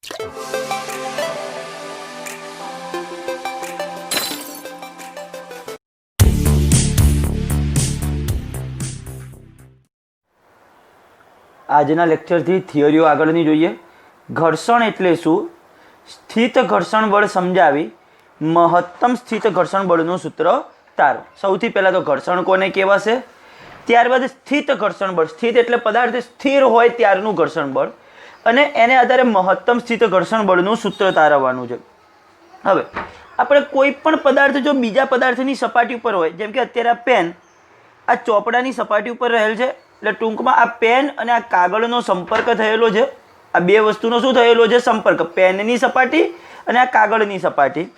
આજના લેક્ચરથી થિયરીઓ આગળની જોઈએ. ઘર્ષણ એટલે શું? સ્થિત ઘર્ષણ બળ સમજાવી મહત્તમ સ્થિત ઘર્ષણ બળનું સૂત્ર તારો. સૌથી પહેલાં તો ઘર્ષણ કોને કહેવાશે, ત્યારબાદ સ્થિત ઘર્ષણ બળ. સ્થિત એટલે પદાર્થ સ્થિર હોય ત્યારનું ઘર્ષણ બળ, અને એને આધારે મહત્તમ સ્થિત ઘર્ષણ બળનું સૂત્ર તારવવાનું છે. હવે આપણે કોઈ પણ પદાર્થ જો બીજા પદાર્થની સપાટી ઉપર હોય, જેમ કે અત્યારે આ પેન આ ચોપડાની સપાટી ઉપર રહેલ છે, એટલે ટૂંકમાં આ પેન અને આ કાગળનો સંપર્ક થયેલો છે. આ બે વસ્તુનો શું થયેલો છે? સંપર્ક. પેનની સપાટી અને આ કાગળની સપાટી.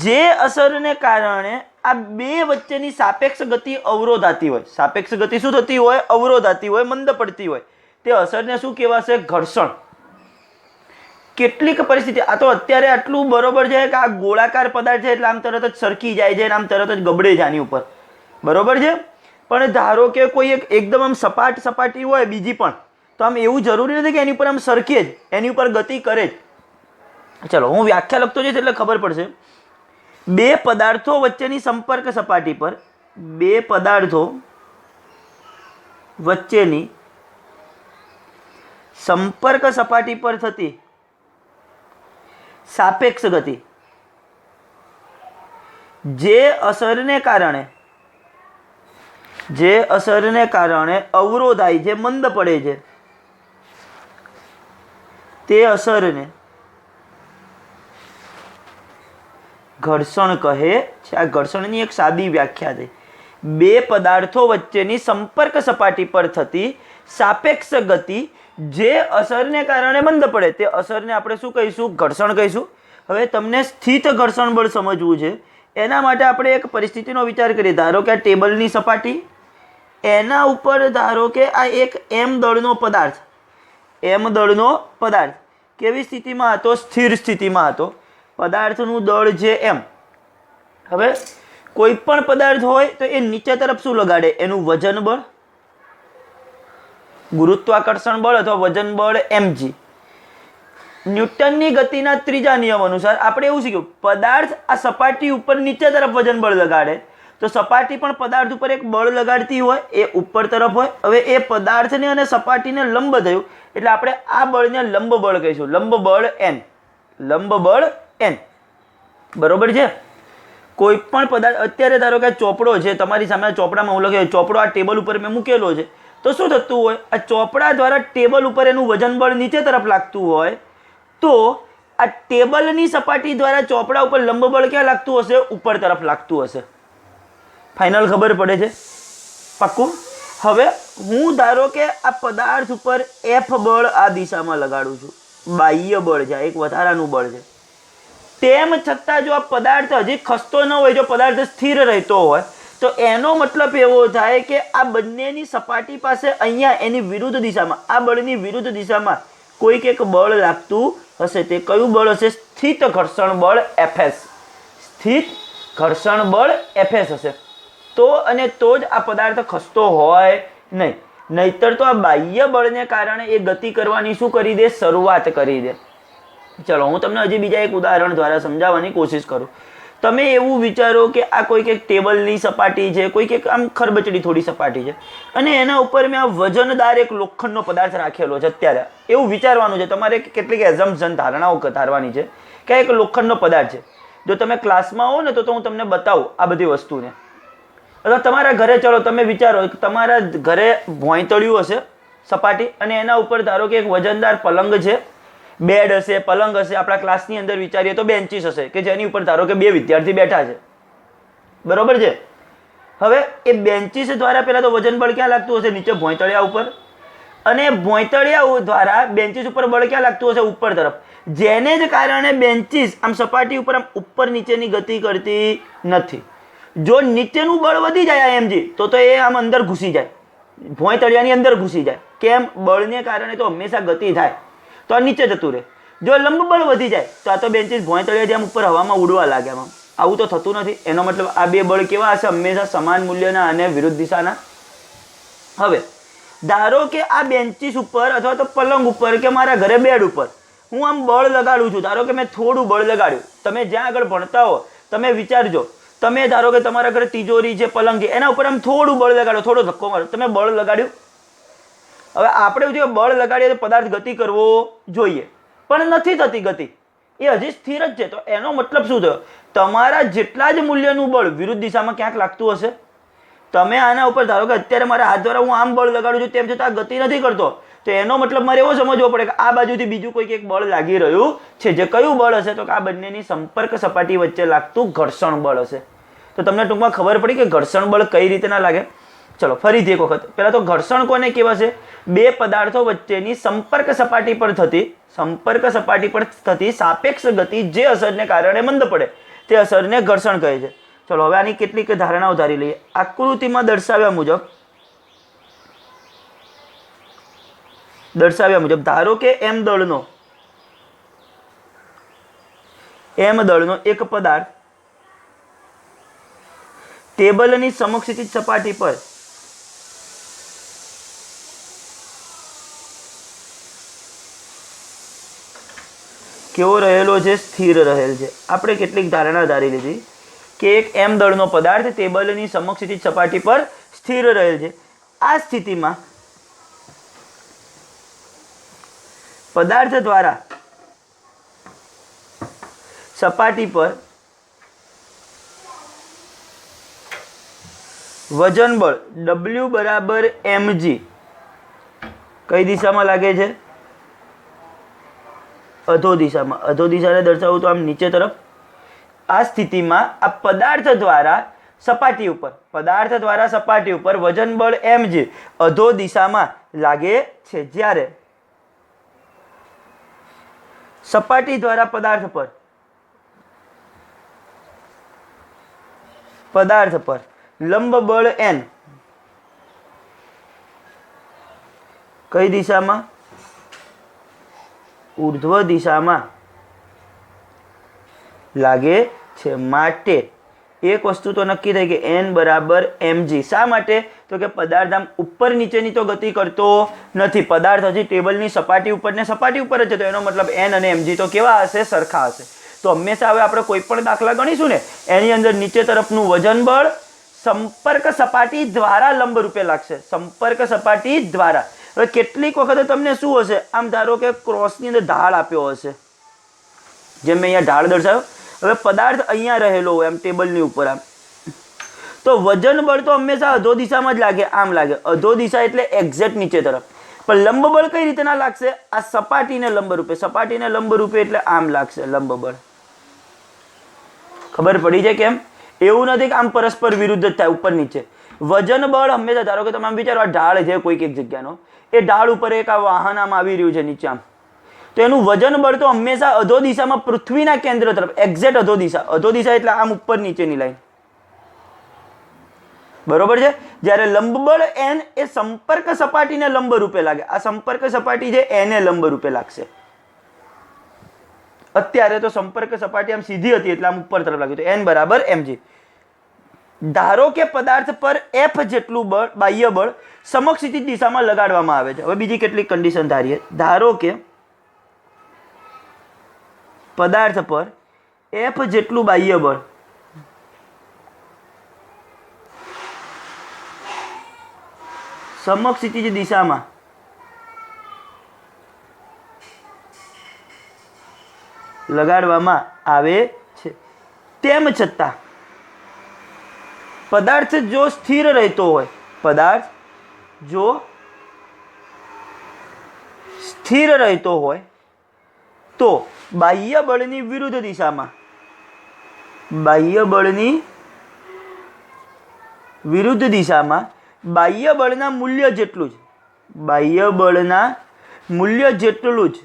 જે અસરને કારણે આ બે વચ્ચેની સાપેક્ષ ગતિ અવરોધાતી હોય, સાપેક્ષ ગતિ શું થતી હોય? અવરોધાતી હોય, મંદ પડતી હોય, તે અસરને શું કહેવાશે? ઘર્ષણ. કેટલીક પરિસ્થિતિ, આ તો અત્યારે આટલું બરોબર છે કે આ ગોળાકાર પદાર્થ છે એટલે આમ તરત જ સરકી જાય છે અને આમ તરત જ ગબડે છે આની ઉપર, બરોબર છે. પણ ધારો કે કોઈ એકદમ આમ સપાટી હોય બીજી પણ, તો આમ એવું જરૂરી નથી કે એની ઉપર આમ સરકે જ, એની ઉપર ગતિ કરે જ. ચલો હું વ્યાખ્યા લખતો જઈશ એટલે ખબર પડશે. બે પદાર્થો વચ્ચેની સંપર્ક સપાટી પર, બે પદાર્થો વચ્ચેની સંપર્ક સપાટી પર થતી સાપેક્ષ ગતિ જે અસરને કારણે અવરોધાય, જે મંદ પડે છે, તે અસરને ઘર્ષણ કહે છે. આ ઘર્ષણની એક સાદી વ્યાખ્યા છે. બે પદાર્થો વચ્ચેની સંપર્ક સપાટી પર થતી સાપેક્ષ ગતિ જે અસરને કારણે મંદ પડે, તે અસરને આપણે શું કહીશું? ઘર્ષણ કહીશું. હવે તમને સ્થિત ઘર્ષણ બળ સમજવું છે, એના માટે આપણે એક પરિસ્થિતિનો વિચાર કરીએ. ધારો કે આ ટેબલની સપાટી, એના ઉપર ધારો કે આ એક એમ દળનો પદાર્થ, એમ દળનો પદાર્થ કેવી સ્થિતિમાં હતો? સ્થિર સ્થિતિમાં હતો. પદાર્થનું દળ છે એમ. હવે કોઈ પણ પદાર્થ હોય તો એ નીચે તરફ શું લગાડે? એનું વજન બળ, ગુરુત્વાકર્ષણ બળ અથવા વજન બળ mg. ન્યૂટનની ગતિના ત્રીજા નિયમ અનુસાર આપણે એવું શીખ્યું, પદાર્થ આ સપાટી ઉપર નીચે તરફ વજન બળ લગાડે તો સપાટી પણ પદાર્થ ઉપર એક બળ લગાડતી હોય, એ ઉપર તરફ હોય. હવે એ પદાર્થને અને સપાટીને લંબ થયું એટલે આપણે આ બળને લંબ બળ કહીશું. લંબ બળ n, લંબ બળ n, બરોબર છે. કોઈ પણ પદાર્થ, અત્યારે ધારો કે ચોપડો છે તમારી સામે, ચોપડામાં હું લખ્યો ચોપડો આ ટેબલ ઉપર મેં મૂકેલો છે, તો શું થતું હોય? આ ચોપડા દ્વારા ટેબલ ઉપર એનું વજન બળ નીચે તરફ લાગતું હોય, તો આ ટેબલની સપાટી દ્વારા ચોપડા ઉપર લંબ બળ ક્યાં લાગતું હશે? ઉપર તરફ લાગતું હશે. ફાઇનલ ખબર પડે છે? પાક્કું? હવે હું ધારો કે આ પદાર્થ ઉપર F બળ આ દિશામાં લગાડું છું, બાહ્ય બળ છે, એક વધારાનું બળ છે. તેમ છતાં જો આ પદાર્થ હજી ખસતો ન હોય, જો પદાર્થ સ્થિર રહેતો હોય, તો એનો મતલબ એવો થાય કે આ બંનેની સપાટી પાસે અહીંયા એની વિરુદ્ધ દિશામાં, આ બળની વિરુદ્ધ દિશામાં કોઈક એક બળ લાગતું હશે. તે કયું બળ હશે? સ્થિત ઘર્ષણ બળ Fs. સ્થિત ઘર્ષણ બળ Fs હશે. તો અને તો જ આ પદાર્થ ખસતો હોય નહીં, નહીતર તો આ બાહ્ય બળને કારણે એ ગતિ કરવાની શું કરી દે? શરૂઆત કરી દે. ચલો હું તમને હજી બીજા એક ઉદાહરણ દ્વારા સમજાવવાની કોશિશ કરું. તમે એવું વિચારો કે આ કોઈક એક ટેબલની સપાટી છે, કોઈક એક આમ ખરબચડી થોડી સપાટી છે, અને એના ઉપર મેં આ વજનદાર એક લોખંડનો પદાર્થ રાખેલો છે. અત્યારે એવું વિચારવાનું છે, તમારે કેટલીક એઝમ્પશન, ધારણાઓ ધારવાની છે કે એક લોખંડનો પદાર્થ છે. જો તમે ક્લાસમાં હો ને તો હું તમને બતાવું આ બધી વસ્તુને. અથવા તમારા ઘરે, ચલો તમે વિચારો તમારા ઘરે ભોંયતળિયું હશે સપાટી, અને એના ઉપર ધારો કે એક વજનદાર પલંગ છે, બેડ હશે, પલંગ હશે. આપણા ક્લાસની અંદર વિચારીએ તો બેન્ચીસ હશે કે જેની ઉપર ધારો કે બે વિદ્યાર્થી બેઠા છે, બરોબર છે. હવે એ બેન્ચીસ દ્વારા પહેલા તો વજન બળ ક્યાં લાગતું હશે? નીચે ભોંયતળિયા ઉપર. અને ભોંયતળિયા દ્વારા બેન્ચીસ ઉપર બળ ક્યાં લાગતું હશે? ઉપર તરફ. જેને જ કારણે બેન્ચીસ આમ સપાટી ઉપર આમ ઉપર નીચેની ગતિ કરતી નથી. જો નીચેનું બળ વધી જાય mg, તો એ આમ અંદર ઘૂસી જાય, ભોંયતળિયાની અંદર ઘૂસી જાય. કેમ? બળને કારણે તો હંમેશા ગતિ થાય, તો આ નીચે જતું રહે. જો લંબ બળ વધી જાય તો આ તો બેન્ચીસ ભોંયતળિયા જેમ ઉપર હવામાં ઉડવા લાગે. આવું તો થતું નથી. એનો મતલબ આ બે બળ કેવા હશે? હંમેશા સમાન મૂલ્યના અને વિરુદ્ધ દિશાના. હવે ધારો કે આ બેન્ચીસ ઉપર અથવા તો પલંગ ઉપર કે મારા ઘરે બેડ ઉપર હું આમ બળ લગાડું છું, ધારો કે મેં થોડું બળ લગાડ્યું, તમે જ્યાં આગળ ભણતા હો તમે વિચારજો, તમે ધારો કે તમારા ઘરે તિજોરી છે, પલંગ છે, એના ઉપર આમ થોડું બળ લગાડો, થોડો ધક્કો મારો, તમે બળ લગાડ્યું. હવે આપણે જો બળ લગાડીએ તો પદાર્થ ગતિ કરવો જોઈએ, પણ નથી થતી ગતિ, એ હજી સ્થિર જ છે. તો એનો મતલબ શું થયો? તમારા જેટલા જ મૂલ્યનું બળ વિરુદ્ધ દિશામાં ક્યાંક લાગતું હશે. તમે આના ઉપર ધારો કે અત્યારે મારા હાથ દ્વારા હું આમ બળ લગાડું છું, તેમ છતાં ગતિ નથી કરતો, તો એનો મતલબ મારે એવો સમજવો પડે કે આ બાજુથી બીજું કોઈક એક બળ લાગી રહ્યું છે. જે કયું બળ હશે? તો કે આ બંનેની સંપર્ક સપાટી વચ્ચે લાગતું ઘર્ષણ બળ હશે. તો તમને ટૂંકમાં ખબર પડી કે ઘર્ષણ બળ કઈ રીતે ના લાગે. ચલો ફરીથી એક વખત, પહેલા તો ઘર્ષણ કોને કહેવાશે? બે પદાર્થો વચ્ચેની સંપર્ક સપાટી પર થતી સાપેક્ષ ગતિ જે અસરને કારણે મંદ પડે તે અસરને ઘર્ષણ કહે છે. ચલો હવે આની કેટલીક ધારણાઓ ધારી લઈએ. આકૃતિમાં દર્શાવ્યા મુજબ ધારો કે એમ દળનો એક પદાર્થ ટેબલની સમક્ષિતિજ સપાટી પર કેવો રહેલો છે? સ્થિર રહેલ છે. આપણે કેટલીક ધારણા ધારી લીધી કે એક એમ દળનો પદાર્થ ટેબલની સમક્ષિતિજ સપાટી પર સ્થિર રહેલ છે. આ સ્થિતિમાં પદાર્થ દ્વારા સપાટી પર વજન બળ W બરાબર mg કઈ દિશામાં લાગે છે? અધો દિશામાં. અધો દિશાને દર્શાવું તો આમ નીચે તરફ. આ સ્થિતિમાં આ પદાર્થ દ્વારા સપાટી ઉપર વજન બળ mg અધો દિશામાં લાગે છે. જ્યારે સપાટી દ્વારા પદાર્થ પર લંબ બળ n કઈ દિશામાં? ઉર્ધ્વ દિશામાં લાગે છે. માટે એક વસ્તુ તો નક્કી થઈ કે n બરાબર mg. શા માટે? તો કે પદાર્થ આમ ઉપર નીચેની તો ગતિ કરતો નથી, પદાર્થ હજી ટેબલની સપાટી ઉપર જ છે. તો એનો મતલબ n અને mg તો કેવા હશે? સરખા હશે. તો હંમેશા હવે આપણે કોઈ પણ દાખલા ગણીશું ને એની અંદર નીચે તરફનું વજન બળ સંપર્ક સપાટી દ્વારા લંબ રૂપે લાગશે. સંપર્ક સપાટી દ્વારા. હવે કેટલીક વખતે તમને શું હશે? આમ ધારો કે ક્રોસની અંદર ઢાળ આપ્યો હશે, જેમ મેં અહીંયા ઢાળ દર્શાવ્યો. હવે પદાર્થ અહીંયા રહેલો હોય આમ ટેબલની ઉપર આમ, તો વજન બળ તો હંમેશા અધો દિશામાં જ લાગે, આમ લાગે. અધો દિશા એટલે એક્ઝેક્ટ નીચે તરફ. પણ લંબ બળ કઈ રીતે ના લાગશે? આ સપાટીને લંબ રૂપે એટલે આમ લાગશે લંબ બળ. ખબર પડી છે કેમ? એવું નથી કે આમ પરસ્પર વિરુદ્ધ જ થાય ઉપર નીચે. વજન બળ હંમેશા, ધારો કે તમે આમ વિચારો આ ઢાળ છે કોઈક એક જગ્યાનો, એ ઢાળ ઉપર એક આ વાહન આમ આવી રહ્યું છે નીચે આમ, તો એનું વજન બળ તો હંમેશા અધો દિશામાં પૃથ્વીના કેન્દ્ર તરફ, એક્ઝેક્ટ અધો દિશા એટલે આમ ઉપર નીચેની લાઈન. બરોબર છે? જ્યારે લંબ બળ n એ સંપર્ક સપાટીને લંબ રૂપે લાગે. આ સંપર્ક સપાટી છે એને લંબ રૂપે લાગશે. અત્યારે તો સંપર્ક સપાટી આમ સીધી હતી એટલે આમ ઉપર તરફ લાગ્યું, તો n બરાબર mg. ધારો કે પદાર્થ પર F જેટલું બળ, બાહ્ય બળ સમક્ષિતિજ દિશામાં લગાડવામાં આવે છે. હવે બીજી કેટલીક કન્ડિશન ધારીએ. ધારો કે પદાર્થ પર F જેટલું બાહ્ય બળ સમક્ષિતિજ દિશામાં લગાડવામાં આવે છે. તેમ છતાં પદાર્થ જો સ્થિર રહેતો હોય, તો બાહ્ય બળની વિરુદ્ધ દિશામાં બાહ્ય બળના મૂલ્ય જેટલું જ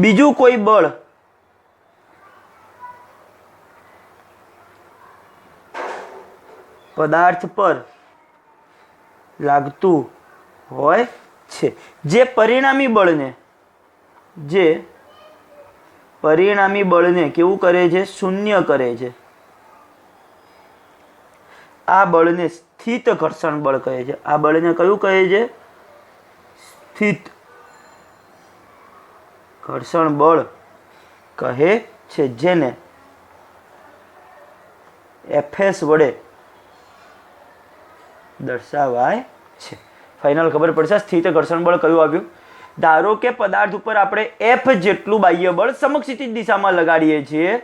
બીજું કોઈ બળ પદાર્થ પર લાગતું હોય છે, જે પરિણામી બળને કેવું કરે છે? શૂન્ય કરે છે. આ બળને સ્થિત ઘર્ષણ બળ કહે છે. આ બળને કયું કહે છે? સ્થિત ઘર્ષણ બળ કહે છે, જેને એફએસ વડે દર્શાવાય છે. ફાઇનલ ખબર પડશે સ્થિત ઘર્ષણ બળ કયું આવ્યું. ધારો કે પદાર્થ ઉપર આપણે એફ જેટલું બાહ્ય બળ સમક્ષિતિજ દિશામાં લગાડીએ છીએ,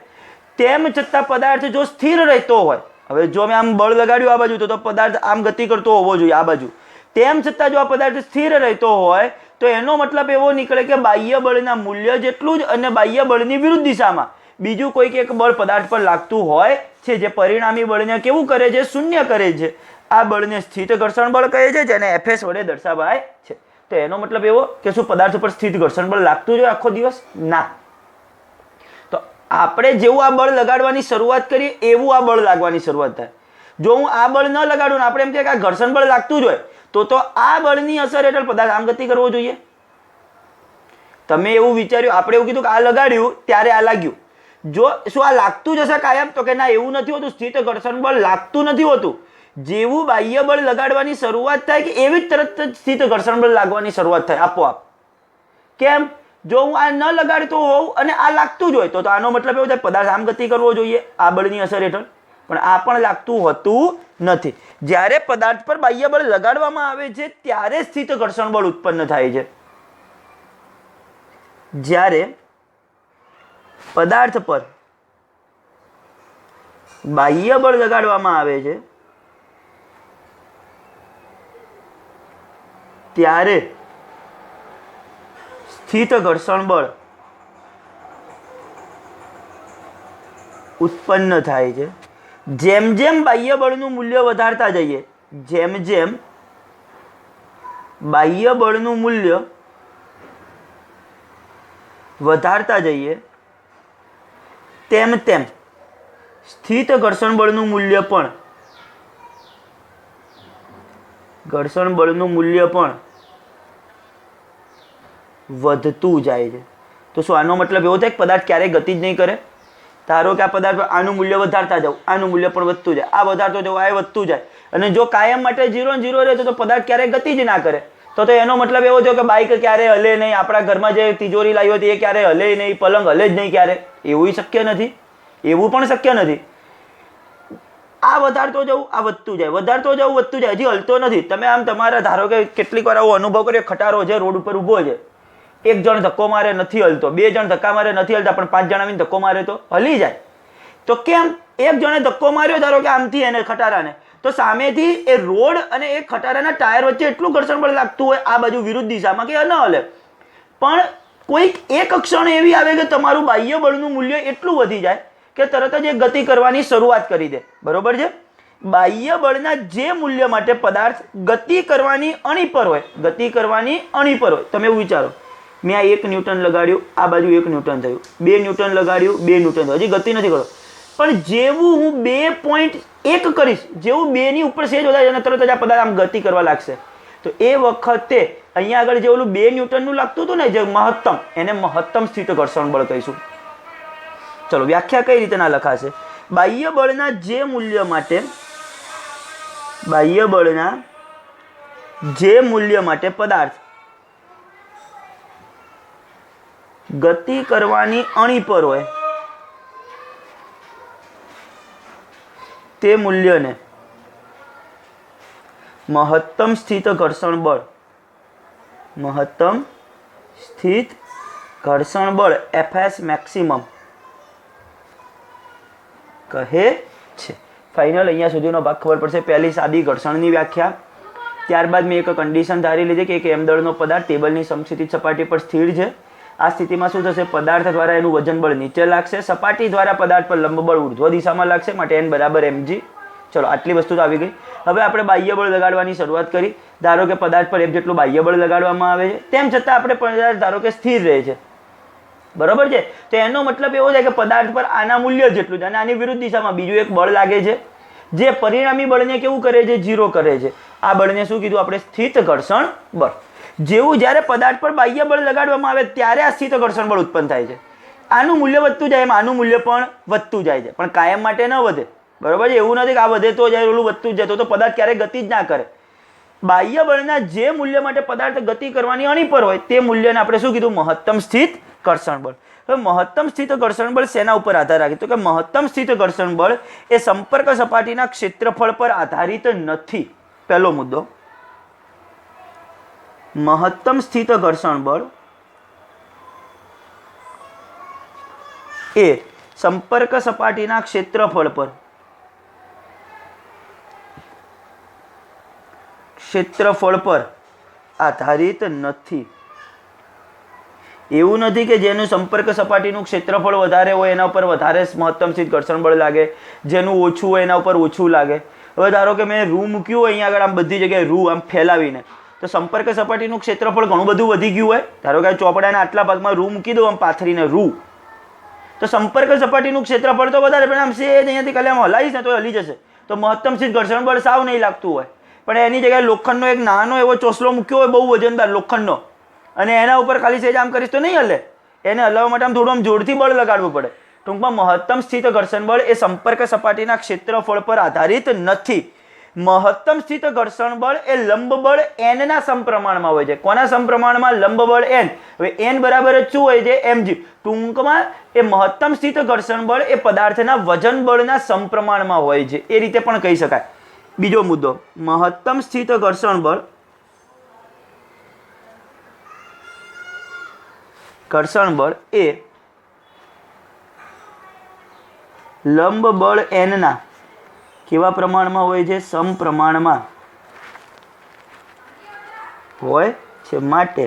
તેમ છતાં પદાર્થ જો સ્થિર રહેતો હોય, હવે જો મેં આમ બળ લગાડ્યું આ બાજુ તો પદાર્થ આમ ગતિ કરતો હોવો જોઈએ આ બાજુ, તેમ છતાં જો આ પદાર્થ સ્થિર રહેતો હોય તો એનો મતલબ એવો નીકળે કે બાહ્ય બળના મૂલ્ય જેટલું જ અને બાહ્ય બળની વિરુદ્ધ દિશામાં બીજું કોઈક એક બળ પદાર્થ પર લાગતું હોય છે, જે પરિણામી બળને કેવું કરે છે, શૂન્ય કરે છે. આ બળને સ્થિત ઘર્ષણ બળ કહે છે, જેને એફએસ વડે દર્શાવાય છે. તો એનો મતલબ એવો કે શું પદાર્થ ઉપર સ્થિત ઘર્ષણ બળ લાગતું જ હોય આખો દિવસ? ના. તો આપણે જેવું આ બળ લગાડવાની શરૂઆત કરીએ એવું આ બળ લાગવાની શરૂઆત થાય. જો હું આ બળ ન લગાડું ને આપણે એમ કે આ ઘર્ષણ બળ લાગતું જ હોય તો આ બળની અસર હેઠળ પદાર્થ આમ ગતિ કરવો જોઈએ. તમે એવું વિચાર્યું, આપણે એવું કીધું કે આ લગાડ્યું ત્યારે આ લાગ્યું. જો શું આ લાગતું જ હશે કાયમ? તો કે ના, એવું નથી હોતું. સ્થિત ઘર્ષણ બળ લાગતું નથી હોતું. જેવું બાહ્ય બળ લગાડવાની શરૂઆત થાય કે એવી જ તરત જ સ્થિત ઘર્ષણ બળ લાગવાની શરૂઆત થાય આપોઆપ. કેમ? જો હું આ ન લગાડતો હોઉં અને આ લાગતું જ હોય તો આનો મતલબ એવો થાય પદાર્થ આમ ગતિ કરવો જોઈએ આ બળની અસર હેઠળ, પણ આ પણ લાગતું હોતું નથી. જ્યારે પદાર્થ પર બાહ્ય બળ લગાડવામાં આવે છે ત્યારે સ્થિત ઘર્ષણ બળ ઉત્પન્ન થાય છે. જ્યારે પદાર્થ પર બાહ્ય બળ લગાડવામાં આવે છે ત્યારે સ્થિત ઘર્ષણ બળ ઉત્પન્ન થાય છે. જેમ જેમ બાહ્ય બળનું મૂલ્ય વધારતા જઈએ, જેમ જેમ બાહ્ય બળનું મૂલ્ય વધારતા જઈએ તેમ તેમ સ્થિત ઘર્ષણ બળનું મૂલ્ય પણ વધતું જાય છે. તો શું આનો મતલબ એવો થાય કે પદાર્થ ક્યારેય ગતિ જ નહીં કરે? ધારો કે આ પદાર્થ આનું મૂલ્ય વધારતા જાવ, આનું મૂલ્ય પણ વધતું જાય, આ વધારતો જાવ, આ વધતું જાય, અને જો કાયમ માટે 0 ને 0 રહે તો પદાર્થ ક્યારેય ગતિ જ ના કરે. તો એનો મતલબ એવો થયો કે બાઇક ક્યારે હલે નહીં, આપણા ઘરમાં જે તિજોરી લાવી હતી એ ક્યારે હલે નહીં, પલંગ હલે જ નહીં ક્યારે. એવું શક્ય નથી, એવું પણ શક્ય નથી. આ વધારતો જવું, આ વધતું જાય, વધારતો જવું, વધતું જાય, હજી હલતો નથી. તમે આમ તમારા ધારો કે કેટલીક વાર આવો અનુભવ કર્યો, ખટારો છે રોડ ઉપર ઊભો છે, એક જણ ધક્કો મારે નથી હલતો, 2 જણ ધક્કા મારે નથી હલતા, પણ 5 જણ આવીને ધક્કો મારે તો હલી જાય. તો કેમ? એક જણે ધક્કો માર્યો ધારો કે આમથી એને ખટારાને, તો સામેથી એ રોડ અને એ ખટારાના ટાયર વચ્ચે એટલું ઘર્ષણ બળ લાગતું હોય આ બાજુ વિરુદ્ધ દિશામાં કે ન હલે. પણ કોઈક એક ક્ષણ એવી આવે કે તમારું બાહ્ય બળનું મૂલ્ય એટલું વધી જાય કે તરત જ એ ગતિ કરવાની શરૂઆત કરી દે. બરોબર છે? બાહ્ય બળના જે મૂલ્ય માટે પદાર્થ ગતિ કરવાની અણીપર હોય, તમે એવું વિચારો, મેં આ 1 ન્યૂટન લગાડ્યું, આ બાજુ 1 ન્યૂટન થયું, 2 ન્યૂટન લગાડ્યું, 2 ન્યૂટન થયું, હજી ગતિ નથી કરતો. પણ જેવું હું 2.1 કરીશ, જેવું 2 ની ઉપર સેજ વધારે અને તરત જ આ પદાર્થ આમ ગતિ કરવા લાગશે. તો એ વખતે અહીંયા આગળ જે ઓલું 2 ન્યૂટનનું લાગતું હતું ને, જે મહત્તમ, એને મહત્તમ સ્થિત ઘર્ષણ બળ કહીશું. ચલો વ્યાખ્યા કઈ રીતે ના લખાશે? બાહ્ય બળના જે મૂલ્ય માટે પદાર્થ ગતિ કરવાની અણી પર હોય તે મૂલ્યને મહત્તમ સ્થિત ઘર્ષણ બળ એફએસ મેક્સિમમ કહે છે. ફાઇનલ અહીંયા સુધીનો ભાગ ખબર પડશે. પહેલી સાદી ઘર્ષણની વ્યાખ્યા, ત્યારબાદ મેં એક કન્ડિશન ધારી લીધી કે એક એમ દળનો પદાર્થ ટેબલની સમક્ષિતિજ સપાટી પર સ્થિર છે. આ સ્થિતિમાં શું થશે? પદાર્થ દ્વારા એનું વજન બળ નીચે લાગશે, સપાટી દ્વારા પદાર્થ પર લંબ બળ ઉર્ધ્વ દિશામાં લાગશે, માટે n બરાબર mg. ચલો આટલી વસ્તુ તો આવી ગઈ. હવે આપણે બાહ્ય બળ લગાડવાની શરૂઆત કરી. ધારો કે પદાર્થ પર f જેટલું બાહ્ય બળ લગાડવામાં આવે છે, તેમ છતાં આપણે પદાર્થ ધારો કે સ્થિર રહે છે. બરોબર છે? તો એનો મતલબ એવો છે કે પદાર્થ પર આના મૂલ્ય જેટલું છે અને આની વિરુદ્ધ દિશામાં બીજું એક બળ લાગે છે, જે પરિણામી બળને કેવું કરે છે? 0 કરે છે. આ બળને શું કીધું આપણે? સ્થિત ઘર્ષણ બળ. જેવું જ્યારે પદાર્થ પર બાહ્ય બળ લગાડવામાં આવે ત્યારે આ સ્થિત ઘર્ષણ બળ ઉત્પન્ન થાય છે. આનું મૂલ્ય વધતું જાય, એમ આનું મૂલ્ય પણ વધતું જાય છે, પણ કાયમ માટે ન વધે. બરોબર છે? એવું નથી કે આ વધે તો જાય ઓલું વધતું જ જાય, તો પદાર્થ ક્યારેય ગતિ જ ના કરે. બાહ્ય બળના જે મૂલ્ય માટે પદાર્થ ગતિ કરવાની અણી પર હોય તે મૂલ્યને આપણે શું કીધું? મહત્તમ સ્થિત ઘર્ષણ બળ. હવે મહત્તમ સ્થિત ઘર્ષણ બળ શેના ઉપર આધાર રાખે? તો કે મહત્તમ સ્થિત ઘર્ષણ બળ એ સંપર્ક સપાટીના ક્ષેત્રફળ પર આધારિત નથી. પહેલો મુદ્દો, મહત્તમ સ્થિત ઘર્ષણ બળ એ સંપર્ક સપાટીના ક્ષેત્રફળ પર આધારિત નથી. એવું નથી કે જેનું સંપર્ક સપાટીનું ક્ષેત્રફળ વધારે હોય એના ઉપર વધારે મહત્તમ સ્થિત ઘર્ષણ બળ લાગે, જેનું ઓછું હોય એના ઉપર ઓછું લાગે. હવે ધારો કે મેં રૂ મૂક્યું હોય અહીંયા આગળ, આમ બધી જગ્યાએ રૂ આમ ફેલાવીને, તો સંપર્ક સપાટીનું ક્ષેત્રફળ ઘણું બધું વધી ગયું હોય. ધારો કે ચોપડાના આટલા ભાગમાં રૂ મૂકી દઉં આમ પાથરીને રૂ, તો સંપર્ક સપાટીનું ક્ષેત્રફળ તો વધારે, પણ આમ સેજ અહીંયાથી ખાલી આમ હલાવીશ ને તો હલી જશે, તો મહત્તમ સ્થિત ઘર્ષણ બળ સાવ નહીં લાગતું હોય. પણ એની જગ્યાએ લોખંડનો એક નાનો એવો ચોસલો મૂક્યો હોય બહુ વજનદાર લોખંડનો, અને એના ઉપર ખાલી સેજ આમ કરીશ તો નહીં હલે. એને હલાવવા માટે આમ થોડું આમ જોરથી બળ લગાડવું પડે. ટૂંકમાં મહત્તમ સ્થિત ઘર્ષણ બળ એ સંપર્ક સપાટીના ક્ષેત્રફળ પર આધારિત નથી. મહત્તમ સ્થિત ઘર્ષણ બળ એ લંબ બળ n ના સમપ્રમાણમાં હોય છે. કોના સમપ્રમાણમાં? લંબ બળ n. હવે n બરાબર જ શું હોય છે? mg. ટૂંકમાં એ મહત્તમ સ્થિત ઘર્ષણ બળ એ પદાર્થના વજન બળના સમપ્રમાણમાં હોય છે. એ રીતે પણ કહી શકાય. બીજો મુદ્દો, મહત્તમ સ્થિત ઘર્ષણ બળ એ લંબ બળ n ના કેવા પ્રમાણમાં હોય છે? સમપ્રમાણમાં હોય છે. માટે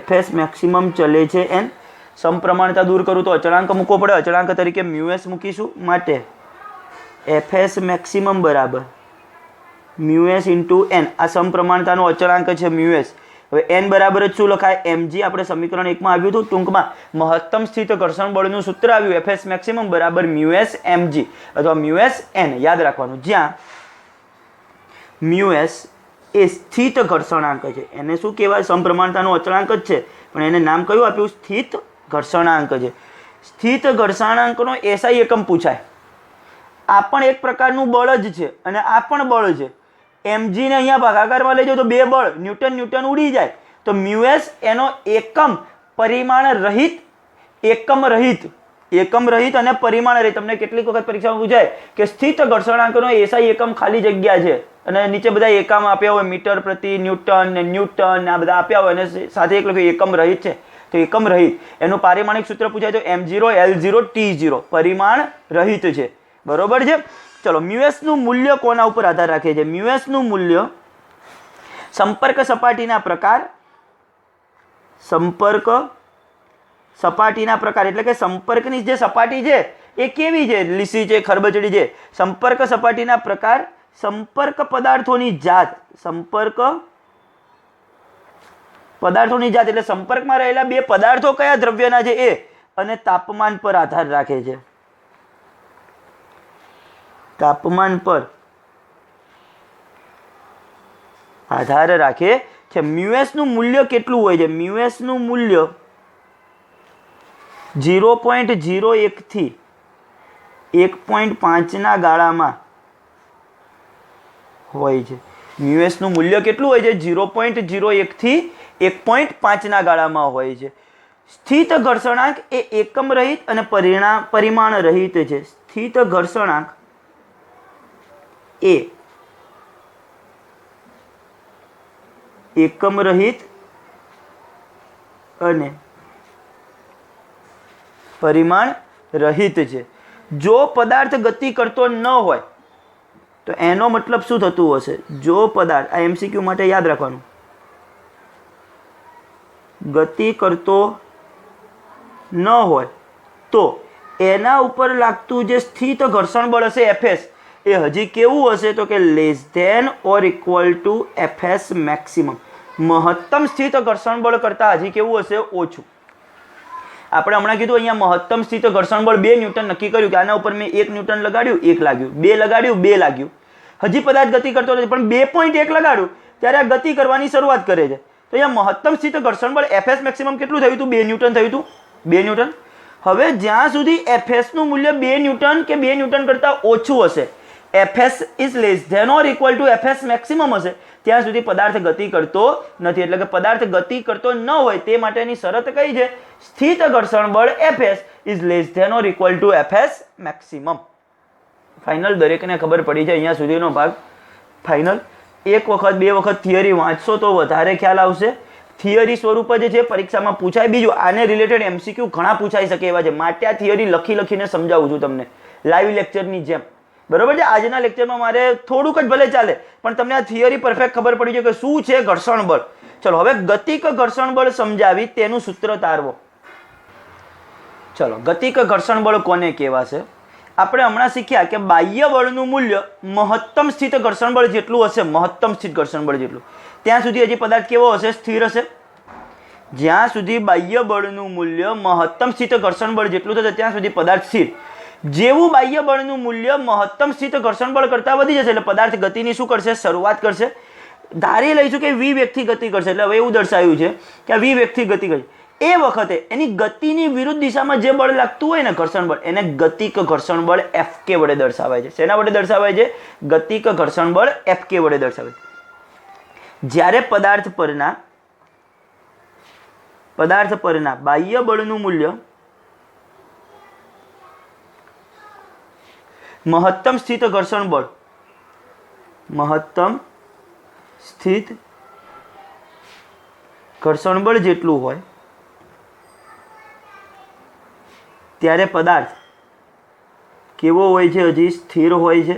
Fs મેક્સિમમ ચલે છે n. સમપ્રમાણતા દૂર કરું તો અચળાંક મૂકવો પડે, અચળાંક તરીકે મ્યુએસ મૂકીશું. માટે Fs મેક્સિમમ બરાબર મ્યુએસ ઇન્ટુ n. આ સમપ્રમાણતાનો અચળાંક છે મ્યુએસ. હવે n બરાબર જ શું લખાય? mg. આપણે સમીકરણ 1 માં આવ્યું હતું. ટૂંકમાં મહત્તમ સ્થિત ઘર્ષણ બળનું સૂત્ર આવ્યું Fs મેક્સિમમ બરાબર મ્યુએસ mg અથવા મ્યુએસ n. યાદ રાખવાનું, જ્યાં મ્યુએસ એ સ્થિત ઘર્ષણાંક છે. એને શું કહેવાય? સમપ્રમાણતાનો અચળાંક જ છે, પણ એને નામ કયું આપ્યું? સ્થિત ઘર્ષણાંક છે. સ્થિત ઘર્ષણાંકનો SI એકમ પૂછાય. આ પણ એક પ્રકારનું બળ જ છે અને આ પણ બળ છે. mg ને અહીંયા ભાગાકારમાં લઈ જાઓ તો બે બળ ન્યૂટન ન્યૂટન ઉડી જાય. તો મ્યુએસ એનો એકમ પરિમાણ રહિત, એકમ રહિત અને પરિમાણ રહિત. તમને કેટલીક વખત પરીક્ષામાં પૂછાય કે સ્થિત ઘર્ષણાંકનો SI એકમ ખાલી જગ્યા છે અને નીચે બધા એકમ આપ્યા હોય, મીટર પ્રતિ ન્યૂટન ને ન્યૂટન આ બધા આપ્યા હોય અને સાથે એક લખ્યું એકમ રહિત છે. તો એકમ રહિત એનું પારિમાણિક સૂત્ર પૂછાય તો m0 l0 t0. પરિમાણ રહિત છે. બરોબર છે. ચલો, મ્યુએસ નું મૂલ્ય કોના ઉપર આધાર રાખે છે? મ્યુએસ નું મૂલ્ય સંપર્ક સપાટીના પ્રકાર, એટલે કે સંપર્કની જે સપાટી છે એ કેવી છે? લીસી છે, ખરબચડી છે. સંપર્ક સપાટીના પ્રકાર, સંપર્ક પદાર્થોની જાત, એટલે સંપર્કમાં રહેલા બે પદાર્થો કયા દ્રવ્યના છે એ, અને તાપમાન પર આધાર રાખે છે. તાપમાન પર આધાર રાખે છે. મ્યુએસ નું મૂલ્ય કેટલું હોય છે? મ્યુએસ નું મૂલ્ય 0.01 થી 1.5 ના ગાળામાં હોય છે. મ્યુએસ નું મૂલ્ય કેટલું હોય છે? 0.01 થી 1.5 ના ગાળામાં હોય છે. સ્થિત ઘર્ષણાંક એ એકમ રહિત અને પરિમાણ રહિત છે. સ્થિત ઘર્ષણાંક એ એકમ રહિત અને પરિમાણ રહિત છે. જો પદાર્થ ગતિ કરતો ન હોય તો એનો મતલબ શું થતું હશે? જો પદાર્થ, આ MCQ માટે યાદ રાખવાનું, ગતિ કરતો ન હોય તો એના ઉપર લાગતું જે સ્થિત ઘર્ષણ બળ હશે Fs એ હજી કેવું હશે? તો કે less than or equal to Fs maximum. મહત્તમ સ્થિત ઘર્ષણ બળ કરતાં હજી કેવું હશે? ઓછું. આપણે હમણાં કીધું અહીંયા મહત્તમ સ્થિત ઘર્ષણ બળ 2 ન્યૂટન નક્કી કર્યું કે આના ઉપર મેં 1 ન્યૂટન લગાડ્યું, 1 લાગ્યું, 2 લગાડ્યું, 2 લાગ્યું. હજી પદાર્થ ગતિ કરતો નથી, પણ 2.1 લગાડ્યું ત્યારે આ ગતિ કરવાની શરૂઆત કરે છે. તો અહીંયા મહત્તમ સ્થિત ઘર્ષણ બળ Fs મેક્સિમમ કેટલું થયું હતું? 2 ન્યૂટન થયું હતું. 2 ન્યૂટન. હવે જ્યાં સુધી Fs નું મૂલ્ય 2 ન્યૂટન કે 2 ન્યૂટન કરતાં ઓછું હશે, Fs is less than or equal to Fs maximum હશે, ત્યાં સુધી પદાર્થ ગતિ કરતો નથી. એટલે કે પદાર્થ ગતિ કરતો ન હોય તે માટેની શરત કઈ છે? સ્થિત ઘર્ષણ બળ Fs is less than or equal to Fs maximum. Final દરેકને ખબર પડી જાય અહીંયા સુધીનો ભાગ ફાઇનલ. એક વખત બે વખત થિયરી વાંચશો તો વધારે ખ્યાલ આવશે. થિયરી સ્વરૂપ જ છે, પરીક્ષામાં પૂછાય. બીજું આને રિલેટેડ MCQ ઘણા પૂછાઈ શકે એવા છે, માટે આ થિયરી લખીને સમજાવું છું તમને લાઈવ લેક્ચરની જેમ. બરોબર છે? આજના લેક્ચરમાં મારે થોડુંક જ ભલે ચાલે, પણ તમને આ થિયરી પરફેક્ટ ખબર પડી છે કે શું છે ઘર્ષણ બળ. ચલો હવે ગતિક ઘર્ષણ બળ સમજાવી તેનું સૂત્ર તારવો. ચલો ગતિક ઘર્ષણ બળ કોને કહેવાશે? આપણે હમણાં શીખ્યા કે બાહ્ય બળનું મૂલ્ય મહત્તમ સ્થિત ઘર્ષણ બળ જેટલું હશે, મહત્તમ સ્થિત ઘર્ષણ બળ જેટલું, ત્યાં સુધી હજી પદાર્થ કેવો હશે? સ્થિર હશે. જ્યાં સુધી બાહ્ય બળનું મૂલ્ય મહત્તમ સ્થિત ઘર્ષણ બળ જેટલું થશે ત્યાં સુધી પદાર્થ સ્થિર. જેવું બાહ્ય બળનું મૂલ્ય મહત્તમ સ્થિત ઘર્ષણ બળ કરતાં વધી જશે એટલે પદાર્થ ગતિની શું કરશે? શરૂઆત કરશે. ધારી લઈશું કે v વેગથી ગતિ કરશે. એટલે હવે એવું દર્શાવ્યું છે કે આ v વેગથી ગતિ કરશે. એ વખતે એની ગતિની વિરુદ્ધ દિશામાં જે બળ લાગતું હોય ને ઘર્ષણ બળ, એને ગતિક ઘર્ષણ બળ Fk વડે દર્શાવાય છે. શેના વડે દર્શાવાય છે? ગતિક ઘર્ષણ બળ Fk વડે દર્શાવાય છે. જ્યારે પદાર્થ પરના બાહ્ય બળનું મૂલ્ય મહત્તમ સ્થિત ઘર્ષણ બળ જેટલું હોય ત્યારે પદાર્થ કેવો હોય છે? હજી સ્થિર હોય છે.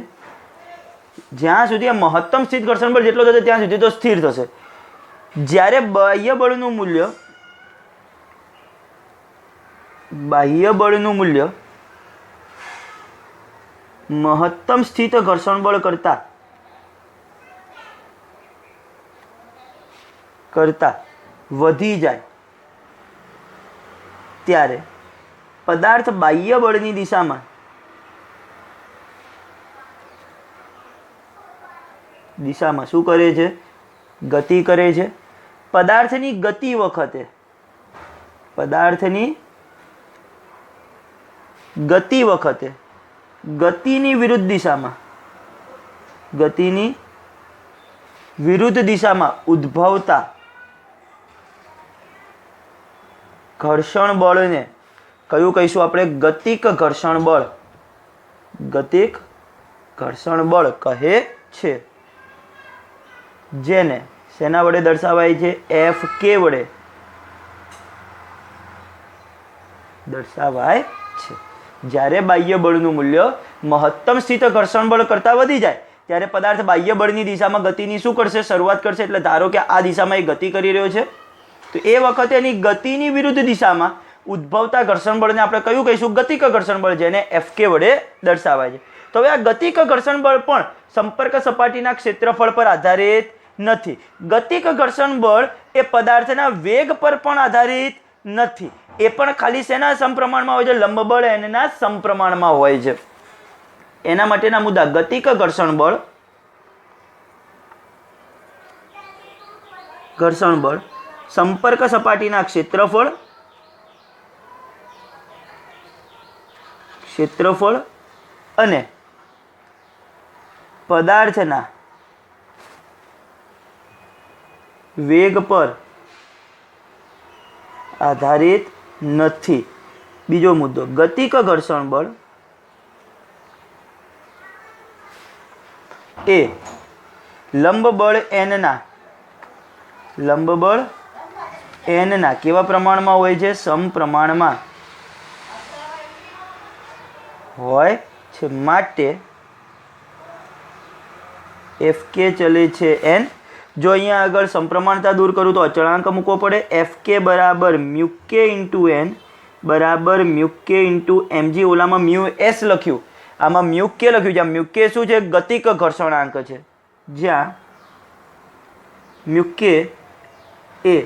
જ્યાં સુધી આ મહત્તમ સ્થિત ઘર્ષણ બળ જેટલો થશે ત્યાં સુધી તો સ્થિર થશે. જ્યારે બાહ્ય બળનું મૂલ્ય મહત્તમ સ્થિત ઘર્ષણ બળ કરતા વધી જાય ત્યારે પદાર્થ બાહ્ય બળની દિશામાં શું કરે છે? ગતિ કરે છે. પદાર્થની ગતિ વખતે ગતિની વિરુદ્ધ દિશામાં ઉદ્ભવતા ઘર્ષણ બળને કયું કહીશું આપણે? ગતિક ઘર્ષણ બળ કહે છે. જેને શેના વડે દર્શાવાય છે? Fk વડે દર્શાવાય છે. જ્યારે બાહ્ય બળનું મૂલ્ય મહત્તમ સ્થિત ઘર્ષણ બળ કરતાં વધી જાય ત્યારે પદાર્થ બાહ્ય બળની દિશામાં ગતિની શું કરશે? શરૂઆત કરશે. એટલે ધારો કે આ દિશામાં એ ગતિ કરી રહ્યો છે તો એ વખતે એની ગતિની વિરુદ્ધ દિશામાં ઉદ્ભવતા ઘર્ષણ બળને આપણે કયું કહીશું? ગતિક ઘર્ષણ બળ, જેને Fk વડે દર્શાવાય છે. તો હવે આ ગતિક ઘર્ષણ બળ પણ સંપર્ક સપાટીના ક્ષેત્રફળ પર આધારિત નથી. ગતિક ઘર્ષણ બળ એ પદાર્થના વેગ પર પણ આધારિત નથી. એ પણ ખાલી શેના સમપ્રમાણમાં હોય છે? લંબ બળ એના સમપ્રમાણમાં હોય છે. એના માટેના મુદ્દા ગતિક ઘર્ષણ બળ સંપર્ક સપાટીના ક્ષેત્રફળ અને પદાર્થના વેગ પર આધારિત નથી. બીજો મુદ્દો, ગતિક ઘર્ષણ બળ એ લંબ બળ એનના કેવા પ્રમાણમાં હોય છે? સમપ્રમાણમાં હોય છે. માટે Fk ચલે છે n. જો અહીંયા આગળ સમપ્રમાણતા દૂર કરું તો અચળાંક મૂકવો પડે. Fk બરાબર μk × n બરાબર μk × mg. ઓલામાં μs લખ્યું, આમાં μk લખ્યું. જ્યાં μk શું છે? ગતિક ઘર્ષણાંક છે. જ્યાં μk એ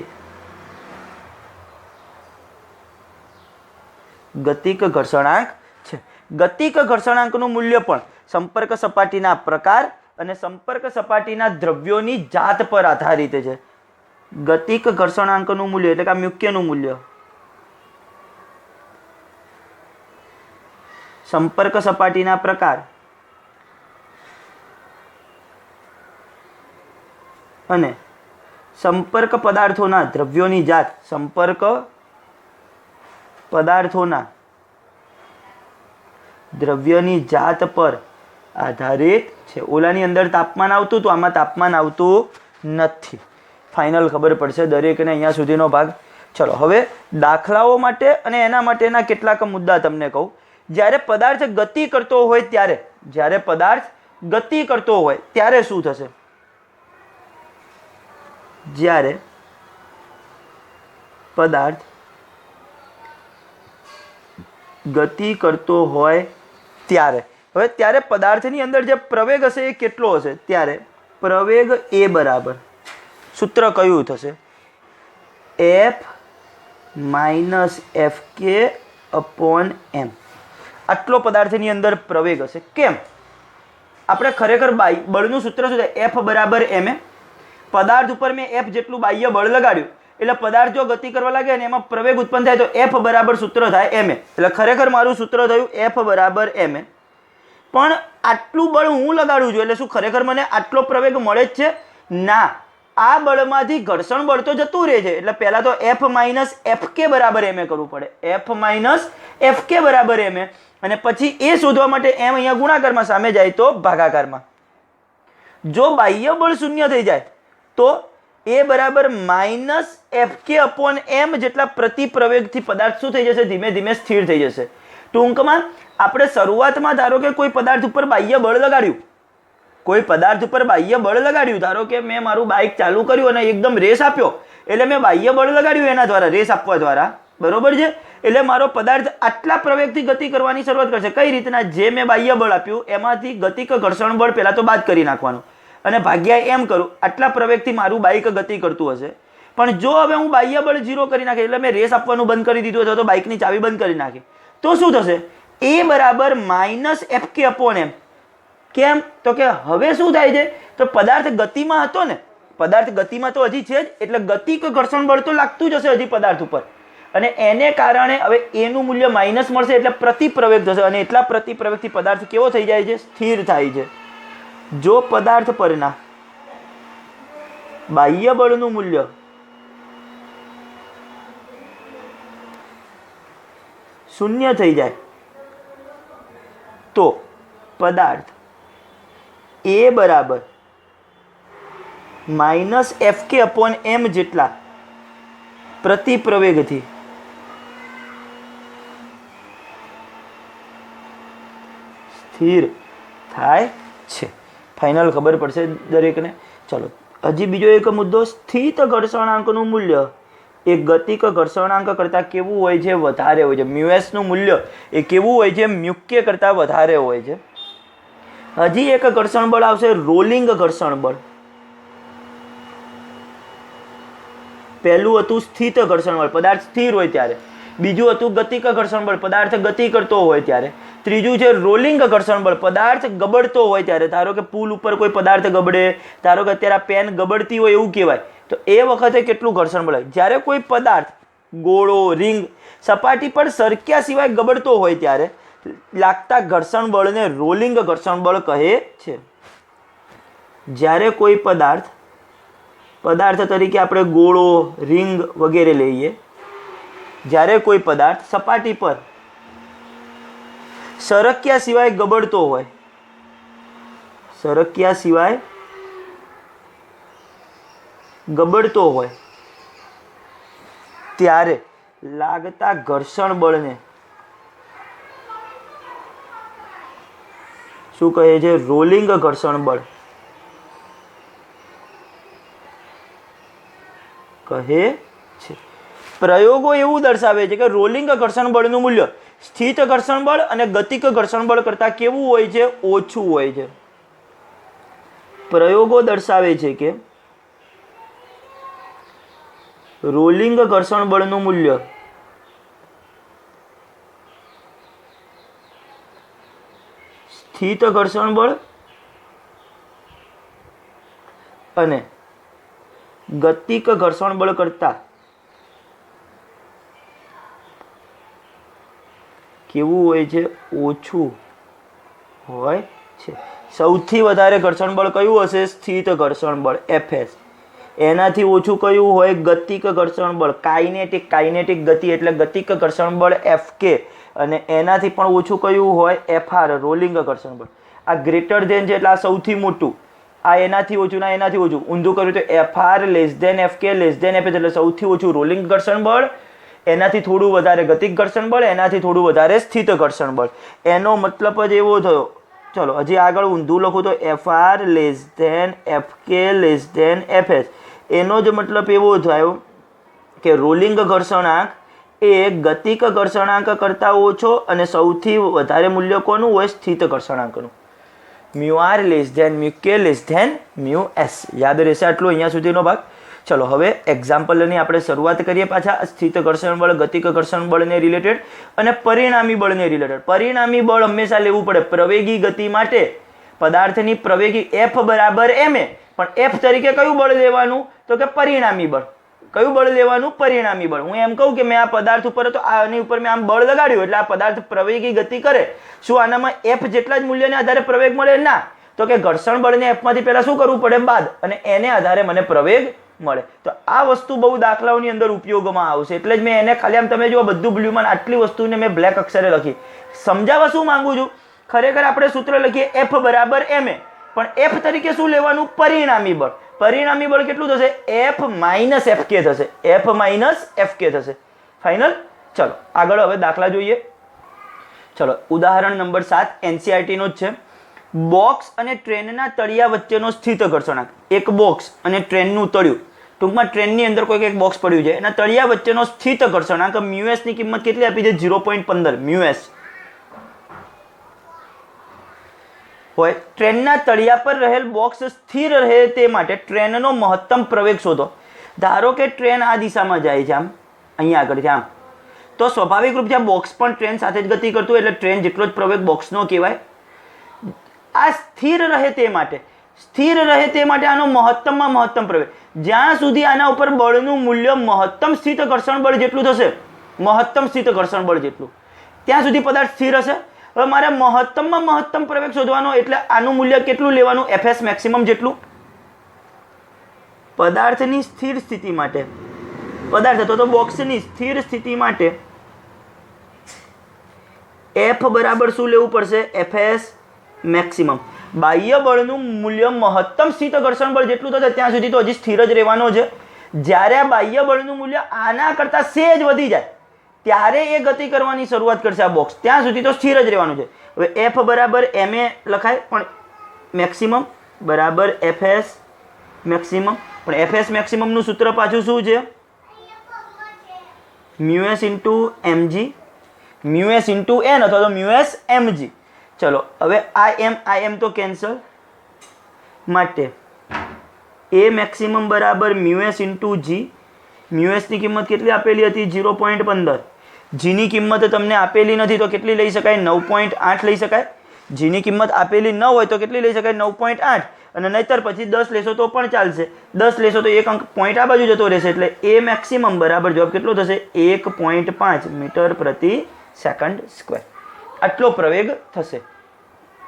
ગતિક ઘર્ષણાંક છે. ગતિક ઘર્ષણાંકનું મૂલ્ય પણ સંપર્ક સપાટીના પ્રકાર અને સંપર્ક સપાટીના દ્રવ્યોની જાત પર આધારિત છે. ગતિક ઘર્ષણાંકનું મૂલ્ય એટલે કે μk નું મૂલ્ય સંપર્ક સપાટીના પ્રકાર અને સંપર્ક પદાર્થોના દ્રવ્યોની જાત સંપર્ક પદાર્થોના દ્રવ્યની જાત પર આધારિત છે. ઓલાની અંદર તાપમાન આવતું હતું, આમાં તાપમાન આવતું નથી. ફાઇનલ ખબર પડશે દરેકને અહીંયા સુધીનો ભાગ. ચલો હવે દાખલાઓ માટે અને એના માટેના કેટલાક મુદ્દા તમને કહું. જ્યારે પદાર્થ ગતિ કરતો હોય ત્યારે, જ્યારે પદાર્થ ગતિ કરતો હોય ત્યારે શું થશે? જ્યારે પદાર્થ ગતિ કરતો હોય ત્યારે, હવે ત્યારે પદાર્થની અંદર જે પ્રવેગ હશે એ કેટલો હશે? ત્યારે પ્રવેગ એ બરાબર સૂત્ર કયું થશે? એફ માઇનસ એફ કે અપોન એમ. આટલો પદાર્થની અંદર પ્રવેગ હશે. કેમ? આપણે ખરેખર બળનું સૂત્ર શું થાય? એફ બરાબર એમ એ. પદાર્થ ઉપર મેં એફ જેટલું બાહ્ય બળ લગાડ્યું એટલે પદાર્થ જો ગતિ કરવા લાગે અને એમાં પ્રવેગ ઉત્પન્ન થાય તો એફ બરાબર સૂત્ર થાય એમ એ. એટલે ખરેખર મારું સૂત્ર થયું એફ બરાબર એમ એ. પણ આટલું બળ હું લગાડું છું એટલે શું ખરેખર મને આટલો પ્રવેગ મળે જ છે? ના, આ બળમાંથી ઘર્ષણ બળ તો જતું રહે છે. એટલે પહેલા તો એફ માઇનસ એફ કે બરાબર એમ એ કરવું પડે. એફ માઇનસ એફ કે બરાબર એમ એ, અને પછી એ શોધવા માટે એમ અહીંયા ગુણાકારમાં, સામે જાય તો ભાગાકારમાં. જો બાહ્ય બળ શૂન્ય થઈ જાય તો એ બરાબર માઇનસ એફ કે અપોન એમ જેટલા પ્રતિ પ્રવેગથી પદાર્થ શું થઈ જશે? ધીમે ધીમે સ્થિર થઈ જશે. ટૂંકમાં આપણે શરૂઆતમાં ધારો કે કોઈ પદાર્થ ઉપર બાહ્ય બળ લગાડ્યું, કોઈ પદાર્થ ઉપર બાહ્ય બળ લગાડ્યું, ધારો કે મેં મારું બાઇક ચાલુ કર્યું અને એકદમ રેસ આપ્યો, એટલે મેં બાહ્ય બળ લગાડ્યું એના દ્વારા, રેસ આપવા દ્વારા, બરોબર છે? એટલે મારો પદાર્થ આટલા પ્રવેગથી ગતિ કરવાની શરૂઆત કરશે. કઈ રીતના? જે મેં બાહ્ય બળ આપ્યું એમાંથી ગતિક ઘર્ષણ બળ પહેલા તો બાદ કરી નાખવાનું અને ભાગ્યા એમ કરું. આટલા પ્રવેગથી મારું બાઇક ગતિ કરતું હશે. પણ જો હવે હું બાહ્ય બળ 0 કરી નાખે, એટલે મેં રેસ આપવાનું બંધ કરી દીધું અથવા તો બાઇકની ચાવી બંધ કરી નાખી, તો શું થશે? એ બરાબર માઇનસ એફ કે અપોન એમ. કેમ? તો કે હવે શું થાય છે? તો પદાર્થ ગતિમાં હતો ને, પદાર્થ ગતિમાં તો હજી છે જ, એટલે ગતિક ઘર્ષણ બળ તો લાગતું જ હશે હજી પદાર્થ ઉપર, અને એને કારણે હવે એનું મૂલ્ય માઇનસ મળશે એટલે પ્રતિ પ્રવેગ થશે, અને એટલા પ્રતિ પ્રવેગથી પદાર્થ કેવો થઈ જાય છે? સ્થિર થાય છે. જો પદાર્થ પરના બાહ્ય બળનું મૂલ્ય શૂન્ય થઈ જાય તો પદાર્થ એ બરાબર માઇનસ એફ કે અપોન એમ જેટલા પ્રતિ પ્રવેગથી સ્થિર થાય છે. ફાઇનલ ખબર પડશે દરેકને. ચલો હજી બીજો એક મુદ્દો, સ્થિત ઘર્ષણાંકનું મૂલ્ય એ ગતિક ઘર્ષણાંક કરતાં કેવું હોય છે? વધારે હોય છે. મ્યુએસ નું મૂલ્ય એ કેવું હોય છે? મ્યુકે કરતાં વધારે હોય છે. હજી એક ઘર્ષણ બળ આવશે, રોલિંગ ઘર્ષણ બળ. પહેલું હતું સ્થિત ઘર્ષણ બળ, પદાર્થ સ્થિર હોય ત્યારે. બીજું હતું ગતિક ઘર્ષણ બળ, પદાર્થ ગતિ કરતો હોય ત્યારે. ત્રીજું છે રોલિંગ ઘર્ષણ બળ, પદાર્થ ગબડતો હોય ત્યારે. ધારો કે પુલ ઉપર કોઈ પદાર્થ ગબડે, ધારો કે અત્યારે આ પેન ગબડતી હોય એવું કહેવાય, તો એ વખતે કેટલું ઘર્ષણ બળ? જ્યારે કોઈ પદાર્થ ગોળો, રિંગ સપાટી પર સરક્યા સિવાય ગબડતો હોય ત્યારે લાગતા ઘર્ષણ બળને રોલિંગ ઘર્ષણ બળ કહે છે. જ્યારે કોઈ પદાર્થ તરીકે આપણે ગોળો, રિંગ વગેરે લઈએ, જ્યારે કોઈ પદાર્થ સપાટી પર સરક્યા સિવાય ગબડતો હોય, સરક્યા સિવાય ગબડતો હોય ત્યારે લાગતા ઘર્ષણ બળને શું કહે છે? રોલિંગ ઘર્ષણ બળ કહે છે. પ્રયોગો એવું દર્શાવે છે કે રોલિંગ ઘર્ષણ બળનું મૂલ્ય સ્થિત ઘર્ષણ બળ અને ગતિક ઘર્ષણ બળ કરતાં કેવું હોય છે? ઓછું હોય છે. પ્રયોગો દર્શાવે છે કે રોલિંગ ઘર્ષણ બળનું મૂલ્ય સ્થિત ઘર્ષણ બળ અને ગતિક ઘર્ષણ બળ કરતાં કેવું હોય છે? ઓછું હોય છે. સૌથી વધારે ઘર્ષણ બળ કયું હશે? સ્થિત ઘર્ષણ બળ, એફએસ. એનાથી ઓછું કયું હોય? ગતિક ઘર્ષણ બળ, કાઇનેટિક. કાઇનેટિક ગતિ એટલે ગતિક ઘર્ષણ બળ Fk, અને એનાથી પણ ઓછું કયું હોય? Fr, રોલિંગ ઘર્ષણ બળ. આ ગ્રેટર ધેન છે એટલે આ સૌથી મોટું, આ એનાથી ઓછું ના એનાથી ઓછું. ઊંધું કર્યું તો Fr less than Fk less than Fs એટલે સૌથી ઓછું રોલિંગ ઘર્ષણ બળ, એનાથી થોડું વધારે ગતિક ઘર્ષણ બળ, એનાથી થોડું વધારે સ્થિત ઘર્ષણ બળ. એનો મતલબ જ એવો થયો. ચલો હજી આગળ ઊંધું લખું તો Fr less than Fk less than Fs. એનો જ મતલબ એવો થયો કે રોલિંગ ઘર્ષણાંક એ ગતિક ઘર્ષણાંક કરતાં ઓછો અને સૌથી વધારે મૂલ્ય કોનું હોય? સ્થિત ઘર્ષણાંકનું. μr less than μk less than μs. યાદ રહેશે આટલું અહીંયા સુધીનો ભાગ. ચલો હવે એક્ઝામ્પલની આપણે શરૂઆત કરીએ પાછા સ્થિત ઘર્ષણ બળ, ગતિક ઘર્ષણ બળને રિલેટેડ અને પરિણામી બળને રિલેટેડ. પરિણામી બળ હંમેશા લેવું પડે. પ્રવેગી ગતિ માટે પદાર્થની પ્રવેગી F બરાબર ma, પણ F તરીકે કયું બળ લેવાનું? તો કે પરિણામી બળ. કયું બળ લેવાનું? પરિણામી બળ. હું એમ કહું કે મેં આ પદાર્થ ઉપર તો આની ઉપર મેં આમ બળ લગાડ્યું એટલે આ પદાર્થ પ્રવેગી ગતિ કરે, શું આનામાં F જેટલા જ મૂલ્યને આધારે પ્રવેગ મળે? ના. તો કે ઘર્ષણ બળને F માંથી પહેલા શું કરવું પડે? બાદ, અને એને આધારે મને પ્રવેગ મળે. તો આ વસ્તુ બહુ દાખલાઓની અંદર ઉપયોગમાં આવશે, એટલે જ મેં એને ખાલી આમ તમે જુઓ બધું બ્લુમાં આટલી વસ્તુને મેં બ્લેક અક્ષરે લખી. સમજાવવા શું માંગુ છું? ખરેખર આપણે સૂત્ર લખીએ F બરાબર ma, પણ F તરીકે શું લેવાનું? પરિણામી બળ. પરિણામી બળ કેટલું થશે? F માઇનસ Fk થશે. F માઇનસ Fk થશે. ફાઇનલ. ચલો આગળ હવે દાખલા જોઈએ. ચલો ઉદાહરણ નંબર 7 NCERT નો જ છે. બોક્સ અને ટ્રેનના તળિયા વચ્ચેનો સ્થિત ઘર્ષણાંક. એક બોક્સ અને ટ્રેનનું તળિયું, ટૂંકમાં ટ્રેનની અંદર કોઈક એક બોક્સ પડ્યું છે, એના તળિયા વચ્ચેનો સ્થિત ઘર્ષણાંક μs ની કિંમત કેટલી આપી છે? 0.15 μs હોય. ટ્રેનના તળિયા પર રહેલ બોક્સ સ્થિર રહે તે માટે ટ્રેનનો મહત્તમ પ્રવેગ શોધો. ધારો કે ટ્રેન આ દિશામાં જાય છે, આમ અહીંયા આગળ છે આમ, તો સ્વાભાવિક રૂપથી આ બોક્સ પણ ટ્રેન સાથે જ ગતિ કરતું, એટલે ટ્રેન જેટલો જ પ્રવેગ બોક્સનો કહેવાય. આ સ્થિર રહે તે માટે, સ્થિર રહે તે માટે આનો મહત્તમમાં મહત્તમ પ્રવેગ, જ્યાં સુધી આના ઉપર બળનું મૂલ્ય મહત્તમ સ્થિત ઘર્ષણ બળ જેટલું થશે, મહત્તમ સ્થિત ઘર્ષણ બળ જેટલું, ત્યાં સુધી પદાર્થ સ્થિર હશે. હવે મારે મહત્તમમાં મહત્તમ પ્રવેગ શોધવાનો, એટલે આનું મૂલ્ય કેટલું લેવાનું? Fs મેક્સિમમ જેટલું. પદાર્થની સ્થિર સ્થિતિ માટે, પદાર્થ તો બોક્સની સ્થિર સ્થિતિ માટે F બરાબર શું લેવું પડશે? Fs maximum. બાહ્ય બળનું મૂલ્ય મહત્તમ સ્થિત ઘર્ષણ બળ જેટલું થશે ત્યાં સુધી તો હજી સ્થિર જ રહેવાનો છે. જ્યારે આ બાહ્ય બળનું મૂલ્ય આના કરતાં સેજ વધી જાય ત્યારે એ ગતિ કરવાની શરૂઆત કરશે આ બોક્સ, ત્યાં સુધી તો સ્થિર જ રહેવાનું છે. હવે F બરાબર ma લખાય, પણ મેક્સિમમ બરાબર Fs મેક્સિમમ. પણ Fs મેક્સિમમનું સૂત્ર પાછું શું છે? μs into mg, μs into n અથવા તો μs mg. ચલો હવે આ m તો કેન્સલ, માટે a મેક્સિમમ બરાબર μs ઇન્ટુ g. μs ની કિંમત કેટલી આપેલી હતી? 0.15. g ની કિંમત તમને આપેલી નથી તો કેટલી લઈ શકાય? 9.8 લઈ શકાય. g ની કિંમત આપેલી ન હોય તો કેટલી લઈ શકાય? 9.8. અને નહીતર પછી 10 લેશો તો પણ ચાલશે. 10 લેશો તો એક અંક પોઈન્ટ આ બાજુ જતો રહેશે, એટલે a મેક્સિમમ બરાબર જવાબ કેટલો થશે? 1.5 મીટર પ્રતિ સેકન્ડ સ્ક્વેર. આટલો પ્રવેગ થશે.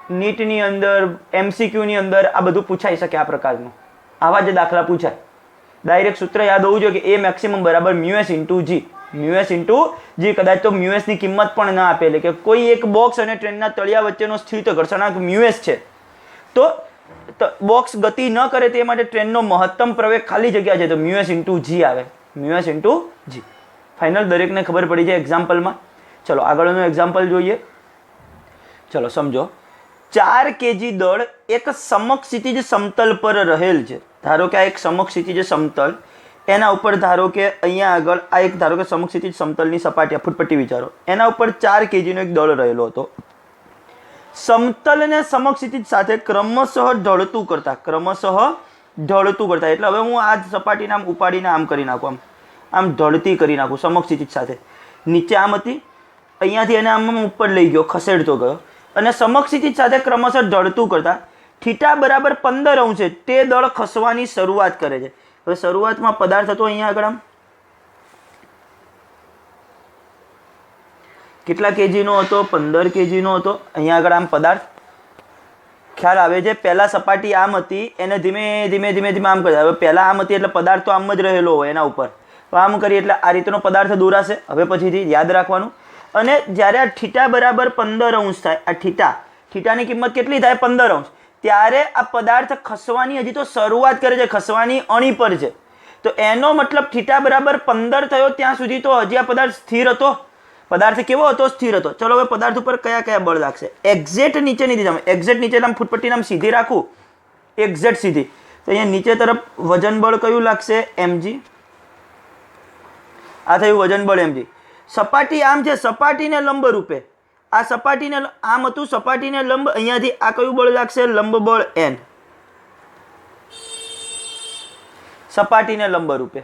નીટની અંદર, MCQ ની અંદર આ બધું પૂછાઈ શકે આ પ્રકારનું. આવા જ દાખલા પૂછાય. ડાયરેક્ટ સૂત્ર યાદ હોવું જોઈએ કે a મેક્સિમમ બરાબર μs into g. μs into g. કદાચ તો μs ની કિંમત પણ ના આપેલી, કે કોઈ એક બોક્સ અને ટ્રેનના તળિયા વચ્ચેનો સ્થિત ઘર્ષણાંક μs છે, તો બોક્સ ગતિ ન કરે તે માટે ટ્રેનનો મહત્તમ પ્રવેગ ખાલી જગ્યા છે તો μs ઇન્ટુ g આવે. μs into g. ફાઇનલ. દરેકને ખબર પડી જાય એક્ઝામ્પલમાં. ચલો આગળનું એક્ઝામ્પલ જોઈએ. ચલો સમજો. 4 kg દળ એક સમક્ષિતિજ સમતલ પર રહેલ છે. ધારો કે આ એક સમક્ષિતિજ સમતલ, એના ઉપર ધારો કે અહીંયા આગળ આ એક ધારો કે સમક્ષિતિજ સમતલની સપાટી ફૂટપટ્ટી વિચારો, એના ઉપર 4 kg નો એક દળ રહેલો હતો. સમતલને સમક્ષિતિજ સાથે ક્રમશઃ ઢળતું કરતા, એટલે હવે હું આ સપાટીને આમ ઉપાડીને આમ કરી નાખું, આમ ઢળતી કરી નાખું સમક્ષિતિજ સાથે. નીચે આમ હતી, અહીંયાથી એને આમ ઉપર લઈ ગયો, ખસેડતો ગયો, અને સમક્ષિતિજ સાથે ક્રમશઃ ઢળતું કરતા થીટા બરાબર 15 અંશ છે તે દળ ખસવાની શરૂઆત કરે છે. હવે શરૂઆતમાં પદાર્થ હતો અહીંયા આગળ આમ કેટલા કેજીનો હતો? 15 kg નો હતો. અહીંયા આગળ આમ પદાર્થ ખ્યાલ આવે છે. પહેલા સપાટી આમ હતી, એને ધીમે ધીમે ધીમે ધીમે આમ કરે. હવે પહેલા આમ હતી એટલે પદાર્થ તો આમ જ રહેલો હોય એના ઉપર, તો આમ કરીએ એટલે આ રીતનો પદાર્થ દોરાશે. હવે પછીથી યાદ રાખવાનું. અને જ્યારે આ θ બરાબર 15 થાય, આ θની કિંમત કેટલી થાય? 15, ત્યારે આ પદાર્થ ખસવાની હજી તો શરૂઆત કરે છે, ખસવાની અણી પર છે. તો એનો મતલબ θ બરાબર 15 થયો ત્યાં સુધી તો હજી આ પદાર્થ સ્થિર હતો. પદાર્થ કેવો હતો? સ્થિર હતો. ચલો હવે પદાર્થ ઉપર કયા કયા બળ લાગશે? એક્ઝેક્ટ નીચેની દિશામાં, એક્ઝેક્ટ નીચે આમ ફૂટપટ્ટી નામ સીધી રાખું, એક્ઝેક્ટ સીધી, તો અહીંયા નીચે તરફ વજન બળ કયું લાગશે? mg. આ થયું વજન બળ mg. સપાટી આમ છે, સપાટીને લંબ રૂપે, આ સપાટીને આમ હતું, સપાટીને લંબ, અહીંયાથી આ કયું બળ લાગશે? લંબ બળ n. સપાટીને લંબ રૂપે.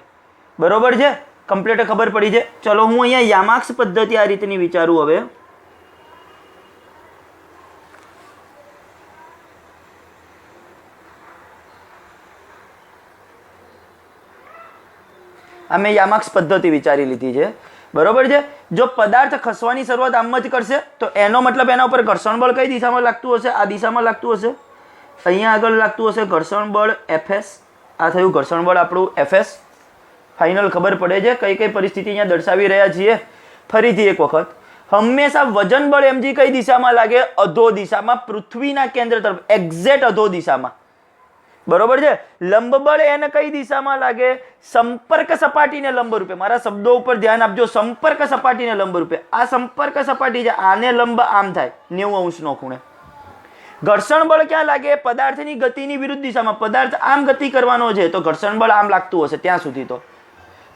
બરોબર છે? કમ્પ્લીટ ખબર પડી છે. ચલો હું અહીંયા યામાક્સ પદ્ધતિ આ રીતની વિચારું. હવે મેં યામાક્સ પદ્ધતિ વિચારી લીધી છે. બરોબર છે? જો પદાર્થ ખસવાની શરૂઆત આમ જ કરશે તો એનો મતલબ એના ઉપર ઘર્ષણ બળ કઈ દિશામાં લાગતું હશે? આ દિશામાં લાગતું હશે. અહીંયા આગળ લાગતું હશે ઘર્ષણ બળ Fs. આ થયું ઘર્ષણ બળ આપણું Fs. ફાઇનલ ખબર પડે છે કઈ કઈ પરિસ્થિતિ અહીંયા દર્શાવી રહ્યા છીએ. ફરીથી એક વખત, હંમેશા વજન બળ mg કઈ દિશામાં લાગે? અધો દિશામાં, પૃથ્વીના કેન્દ્ર તરફ, એક્ઝેક્ટ અધો દિશામાં. બરોબર છે? લંબ બળ એને કઈ દિશામાં લાગે? સંપર્ક સપાટીને લંબ રૂપે. મારા શબ્દો ઉપર ધ્યાન આપજો. સંપર્ક સપાટીને લંબ રૂપે. આ સંપર્ક સપાટી છે, આને લંબ આમ થાય 90° ખૂણે. ઘર્ષણ બળ ક્યાં લાગે? પદાર્થની ગતિની વિરુદ્ધ દિશામાં. પદાર્થ આમ ગતિ કરવાનો છે તો ઘર્ષણ બળ આમ લાગતું હશે ત્યાં સુધી તો.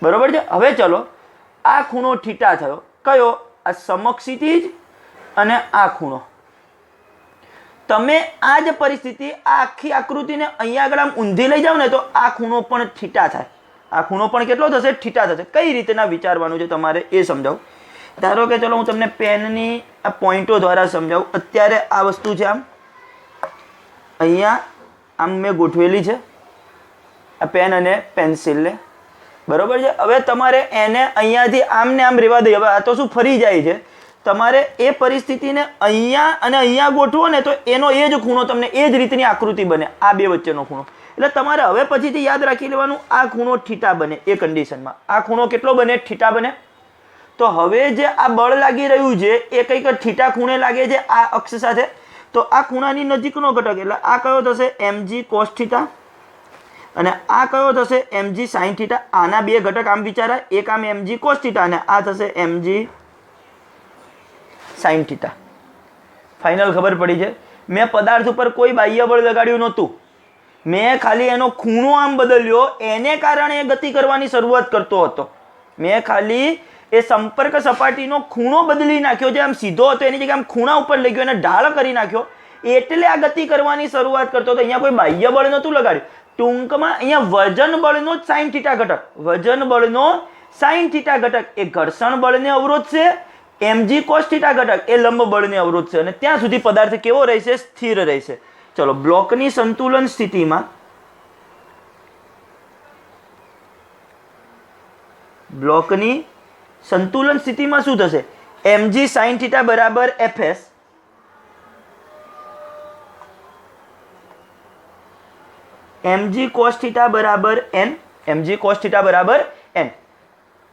બરોબર છે? હવે ચલો, આ ખૂણો θ થયો કયો? આ સમક્ષિતિજ અને આ ખૂણો. તમે આ જ પરિસ્થિતિ, આ આખી આકૃતિને અહીંયા આગળ આમ ઊંધી લઈ જાઓ ને તો આ ખૂણો પણ θ થાય. આ ખૂણો પણ કેટલો થશે? θ થશે. કઈ રીતના વિચારવાનું છે તમારે એ સમજાવું. ધારો કે ચલો હું તમને પેનની આ પોઈન્ટો દ્વારા સમજાવું. અત્યારે આ વસ્તુ છે, આમ અહીંયા આમ મેં ગોઠવેલી છે આ પેન અને પેન્સિલને. બરોબર છે? હવે તમારે એને અહીંયાથી આમ ને આમ રહેવા દઈએ. હવે આ તો શું ફરી જાય છે, તમારે એ પરિસ્થિતિને અહીંયા અને અહીંયા ગોઠવો ને તો એનો એ જ ખૂણો તમને એ જ રીતની આકૃતિ બને, આ બે વચ્ચેનો ખૂણો. એટલે તમારે હવે પછીથી યાદ રાખી લેવાનું, આ ખૂણો θ બને એ કન્ડિશનમાં. આ ખૂણો કેટલો બને? θ બને. તો હવે જે આ બળ લાગી રહ્યું છે એ કંઈક θ ખૂણે લાગે છે આ અક્ષ સાથે. તો આ ખૂણાની નજીકનો ઘટક એટલે આ કયો થશે? mg cos θ. અને આ કયો થશે? mg sin θ. આના બે ઘટક આમ વિચારાય, એક આમ mg cos θ અને આ થશે mg sin θ. ફાઇનલ ખબર પડી છે? મેં પદાર્થ ઉપર કોઈ બાહ્ય બળ લગાડ્યું નહોતું, મેં ખાલી એનો ખૂણો આમ બદલ્યો, એને કારણે એ ગતિ કરવાની શરૂઆત કરતો હતો. મેં ખાલી એ સંપર્ક સપાટીનો ખૂણો બદલી નાખ્યો, જે આમ સીધો હતો એની જગ્યાએ આમ ખૂણા ઉપર લઈ ગયો, એને ઢાળ કરી નાખ્યો, એટલે આ ગતિ કરવાની શરૂઆત કરતો હતો. અહીંયા કોઈ બાહ્ય બળ નહોતું લગાડ્યું. ટૂંકમાં અહીંયા વજન બળનો જ sin θ ઘટક, વજન બળનો sin θ ઘટક એ ઘર્ષણ બળને અવરોધશે, mg cos θ ઘટક એ લંબ બળને અવરોધશે, અને ત્યાં સુધી પદાર્થ કેવો રહેશે? સ્થિર રહેશે. ચલો, બ્લોકની સંતુલન સ્થિતિમાં, બ્લોકની સંતુલન સ્થિતિમાં શું થશે? mg sin θ બરાબર fs, mg cos θ બરાબર n, mg cos θ બરાબર n.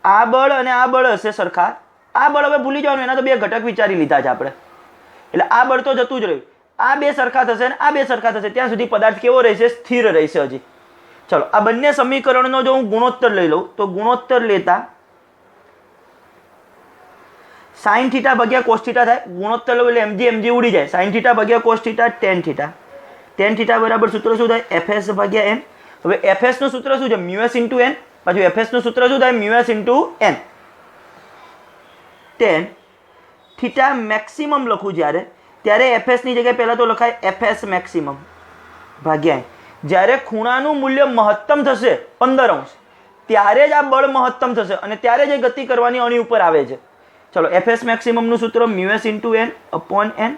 આ બળ અને આ બળ હશે સરખા. આ બળ હવે ભૂલી જવાનું, એના તો બે ઘટક વિચારી લીધા છે આપણે. એટલે આ બળ તો જતું જ રહ્યું. આ બે સરખા થશે અને આ બે સરખા થશે, ત્યાં સુધી પદાર્થ કેવો રહેશે? સ્થિર રહેશે હજી. ચલો, આ બંને સમીકરણનો જો હું ગુણોત્તર લઈ લઉં તો ગુણોત્તર લેતા sin θ ભાગ્યા cos θ થાય. ગુણોત્તર લઉં એટલે mg mg ઉડી જાય. sin θ ભાગ્યા cos θ tan θ. tan θ બરાબર સૂત્ર શું થાય? fs ભાગ્યા n. હવે fs નું સૂત્ર શું છે? μs into n. પાછું fs નું સૂત્ર શું થાય? μs into n. tan θ maximum લખું જ્યારે, ત્યારે fs ની જગ્યાએ પહેલા તો લખાય fs મેક્સિમમ ભાગ્યા n. જ્યારે ખૂણાનું મૂલ્ય મહત્તમ થશે 15°, ત્યારે જ આ બળ મહત્તમ થશે અને ત્યારે જ ગતિ કરવાની અણી ઉપર આવે છે. ચલો, fs મેક્સિમમ નું સૂત્ર μs into n upon n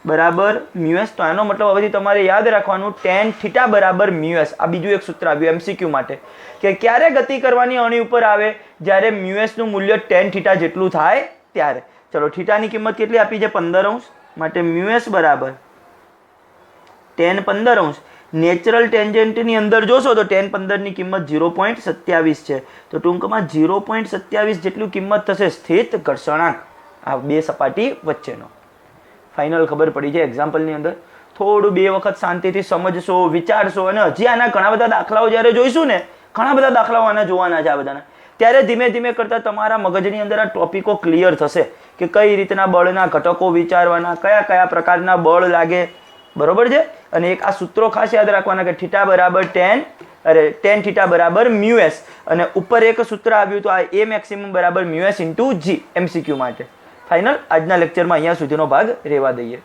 બરાબર μs. તો એનો મતલબ હવેથી તમારે યાદ રાખવાનું tan θ બરાબર μs. આ બીજું એક સૂત્ર આવ્યું MCQ માટે, કે ક્યારે ગતિ કરવાની અણી ઉપર આવે? જ્યારે μs નું મૂલ્ય tan θ જેટલું થાય ત્યારે. ચલો, θ ની કિંમત કેટલી આપી છે? 15°. માટે μs બરાબર tan 15 નેચરલ ટેન્જન્ટની અંદર જોશો તો tan 15ની કિંમત 0.27 છે. તો ટૂંકમાં 0.27 જેટલું કિંમત થશે સ્થિત ઘર્ષણાંક આ બે સપાટી વચ્ચેનો. ફાઇનલ ખબર પડી છે એક્ઝામ્પલની અંદર. થોડું 2 વખત શાંતિથી સમજશો, વિચારશો, અને હજી આના ઘણા બધા દાખલાઓ જ્યારે જોઈશું ને, ઘણા બધા દાખલાઓ આના જોવાના છે આ બધાના, ત્યારે ધીમે ધીમે કરતાં તમારા મગજની અંદર આ ટોપિકો ક્લિયર થશે કે કઈ રીતના બળના ઘટકો વિચારવાના, કયા કયા પ્રકારના બળ લાગે, બરોબર છે. અને એક આ સૂત્રો ખાસ યાદ રાખવાના કે થીટા બરાબર tan થીટા બરાબર મ્યુએસ, અને ઉપર એક સૂત્ર આવ્યું તો આ A મેક્સિમમ બરાબર મ્યુએસ ઇન્ટુ G MCQ માટે. ફાઇનલ આજના લેક્ચરમાં અહીંયા સુધીનો ભાગ રહેવા દઈએ.